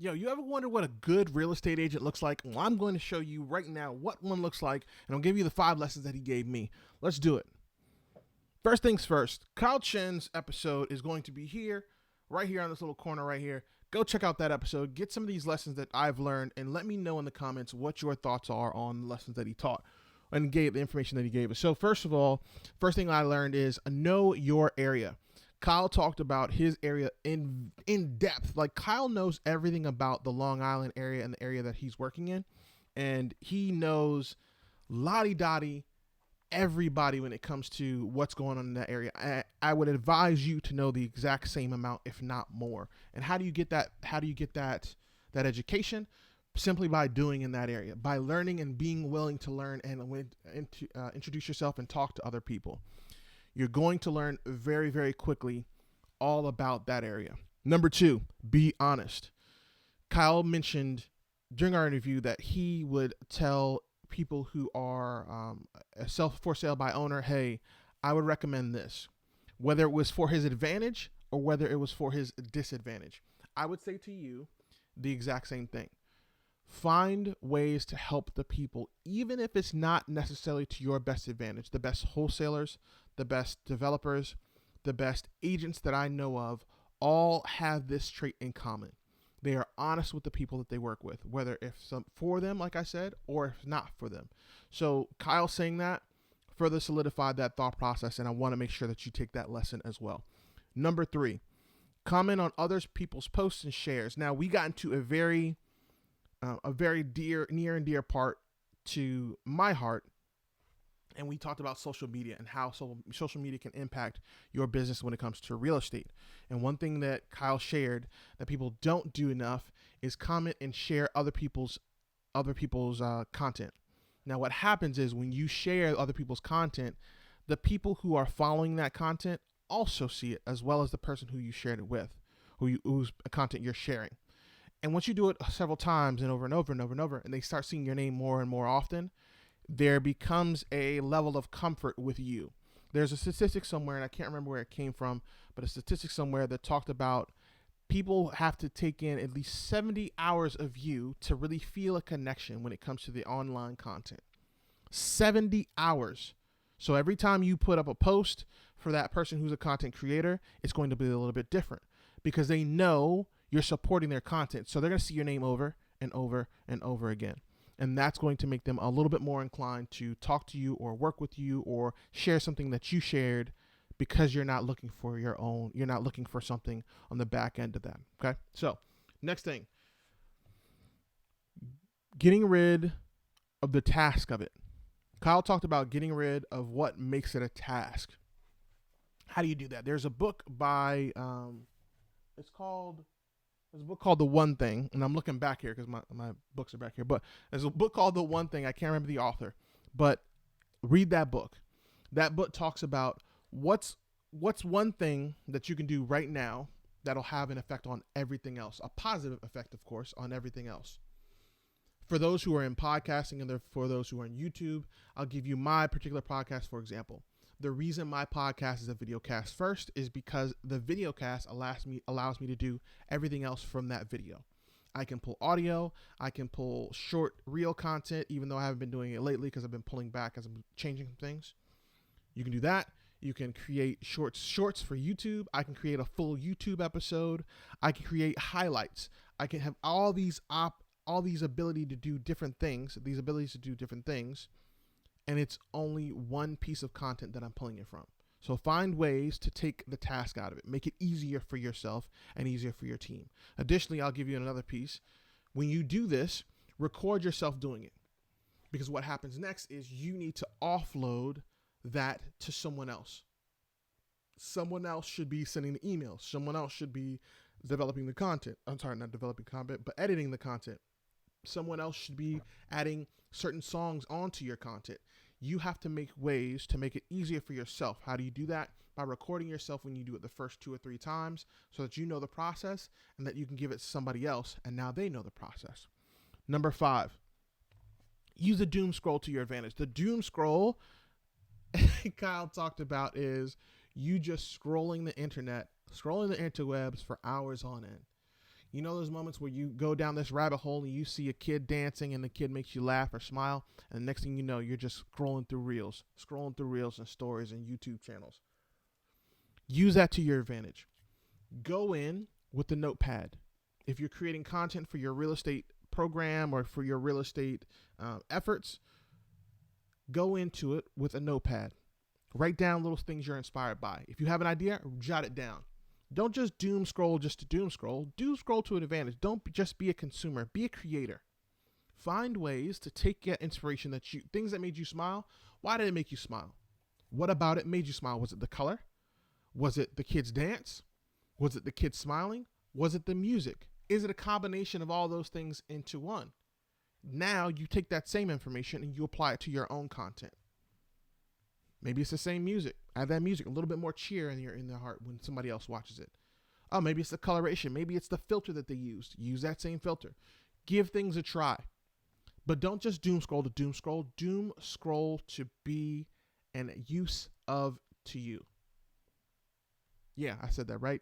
Yo, you ever wonder what a good real estate agent looks like? Well, I'm going to show you right now what one looks like, and I'll give you the 5 lessons that he gave me. Let's do it. First things first, Kyle Chen's episode is going to be here, right here on this little corner right here. Go check out that episode, get some of these lessons that I've learned, and let me know in the comments what your thoughts are on the lessons that he taught and gave the information that he gave us. So, first of all, first thing I learned is know your area. Kyle talked about his area in depth. Like, Kyle knows everything about the Long Island area and the area that he's working in, and he knows lottie dottie everybody when it comes to what's going on in that area. I would advise you to know the exact same amount, if not more. And how do you get that? How do you get that education? Simply by doing in that area, by learning and being willing to learn and introduce yourself and talk to other people. You're going to learn very, very quickly all about that area. Number 2, be honest. Kyle mentioned during our interview that he would tell people who are for sale by owner, hey, I would recommend this, whether it was for his advantage or whether it was for his disadvantage. I would say to you the exact same thing. Find ways to help the people, even if it's not necessarily to your best advantage. The best wholesalers, the best developers, the best agents that I know of all have this trait in common. They are honest with the people that they work with, whether if some for them, like I said, or if not for them. So Kyle saying that further solidified that thought process, and I want to make sure that you take that lesson as well. Number 3, comment on others people's posts and shares. Now, we got into a very near and dear part to my heart, and we talked about social media and how social media can impact your business when it comes to real estate. And one thing that Kyle shared that people don't do enough is comment and share other people's content. Now, what happens is when you share other people's content, the people who are following that content also see it, as well as the person who you shared it with, whose content you're sharing. And once you do it several times and over and over and over and over, and they start seeing your name more and more often, there becomes a level of comfort with you. There's a statistic somewhere, and I can't remember where it came from, but a statistic somewhere that talked about people have to take in at least 70 hours of you to really feel a connection when it comes to the online content. 70 hours. So every time you put up a post for that person who's a content creator, it's going to be a little bit different because they know you're supporting their content. So they're going to see your name over and over and over again. And that's going to make them a little bit more inclined to talk to you or work with you or share something that you shared because you're not looking for you're not looking for something on the back end of that. Okay. So next thing, getting rid of the task of it. Kyle talked about getting rid of what makes it a task. How do you do that? There's a book by, there's a book called The One Thing, and I'm looking back here because my books are back here. But there's a book called The One Thing. I can't remember the author, but read that book. That book talks about what's one thing that you can do right now that'll have an effect on everything else, a positive effect, of course, on everything else. For those who are in podcasting and for those who are in YouTube, I'll give you my particular podcast, for example. The reason my podcast is a video cast first is because the video cast allows me to do everything else from that video. I can pull audio, I can pull short reel content, even though I haven't been doing it lately because I've been pulling back as I'm changing things. You can do that. You can create shorts for YouTube. I can create a full YouTube episode. I can create highlights. I can have all these ability to do different things, these abilities to do different things. And it's only one piece of content that I'm pulling it from. So find ways to take the task out of it. Make it easier for yourself and easier for your team. Additionally, I'll give you another piece. When you do this, record yourself doing it. Because what happens next is you need to offload that to someone else. Someone else should be sending the emails. Someone else should be developing the content. I'm sorry, not developing content, but editing the content. Someone else should be adding certain songs onto your content. You have to make ways to make it easier for yourself. How do you do that? By recording yourself when you do it the first 2 or 3 times so that you know the process and that you can give it to somebody else and now they know the process. Number 5, use the doom scroll to your advantage. The doom scroll Kyle talked about is you just scrolling the interwebs for hours on end. You know those moments where you go down this rabbit hole and you see a kid dancing and the kid makes you laugh or smile, and the next thing you know, you're just scrolling through reels and stories and YouTube channels. Use that to your advantage. Go in with the notepad. If you're creating content for your real estate program or for your real estate efforts, go into it with a notepad. Write down little things you're inspired by. If you have an idea, jot it down. Don't just doom scroll just to doom scroll. Do scroll to an advantage. Don't just be a consumer. Be a creator. Find ways to take that inspiration things that made you smile. Why did it make you smile? What about it made you smile? Was it the color? Was it the kids' dance? Was it the kids smiling? Was it the music? Is it a combination of all those things into one? Now you take that same information and you apply it to your own content. Maybe it's the same music. Add that music, a little bit more cheer in their heart when somebody else watches it. Oh, maybe it's the coloration. Maybe it's the filter that they used. Use that same filter. Give things a try. But don't just doom scroll to doom scroll. Doom scroll to be an use of to you. Yeah, I said that right.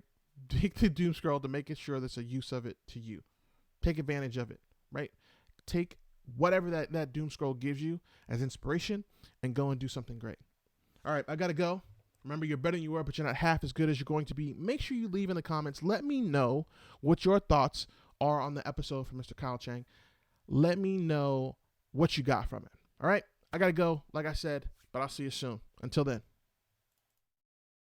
Take the doom scroll to make it sure there's a use of it to you. Take advantage of it, right? Take whatever that doom scroll gives you as inspiration and go and do something great. All right, I got to go. Remember, you're better than you were, but you're not half as good as you're going to be. Make sure you leave in the comments. Let me know what your thoughts are on the episode from Mr. Kyle Cheng. Let me know what you got from it. All right, I got to go, like I said, but I'll see you soon. Until then.